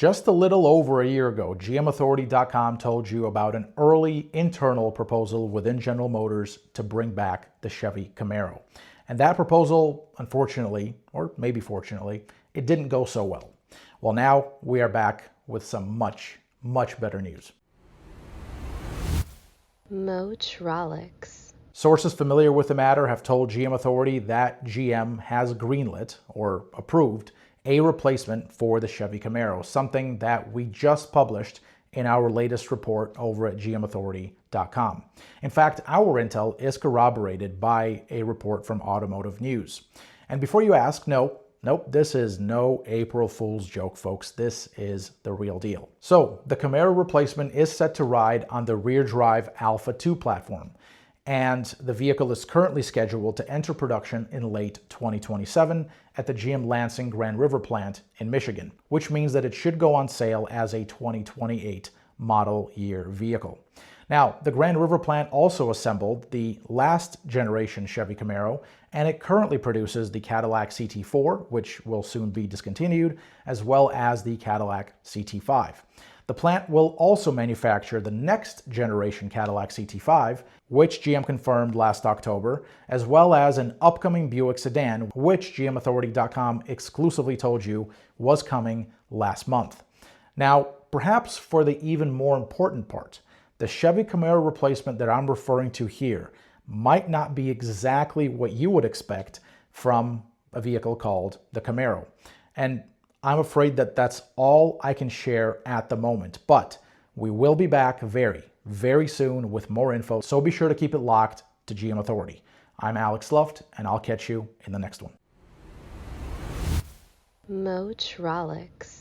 Just a little over a year ago, GMAuthority.com told you about an early internal proposal within General Motors to bring back the Chevy Camaro. And that proposal, unfortunately, or maybe fortunately, it didn't go so well. Well, now we are back with some much better news. Motrolics. Sources familiar with the matter have told GM Authority that GM has greenlit or approved a replacement for the Chevy Camaro, something that we just published in our latest report over at GMAuthority.com. In fact, our intel is corroborated by a report from Automotive News. And before you ask, nope, this is no April Fool's joke, folks. This is the real deal. So, the Camaro replacement is set to ride on the rear-drive Alpha 2 platform, and the vehicle is currently scheduled to enter production in late 2027 at the GM Lansing Grand River plant in Michigan, which means that it should go on sale as a 2028 model year vehicle. Now, the Grand River plant also assembled the last generation Chevy Camaro, and it currently produces the Cadillac CT4, which will soon be discontinued, as well as the Cadillac CT5. The plant will also manufacture the next generation Cadillac CT5, which GM confirmed last October, as well as an upcoming Buick sedan, which GMAuthority.com exclusively told you was coming last month. Now, perhaps for the even more important part, the Chevy Camaro replacement that I'm referring to here might not be exactly what you would expect from a vehicle called the Camaro. And I'm afraid that that's all I can share at the moment, but we will be back very soon with more info, so be sure to keep it locked to GM Authority. I'm Alex Luft, and I'll catch you in the next one. Motrolics.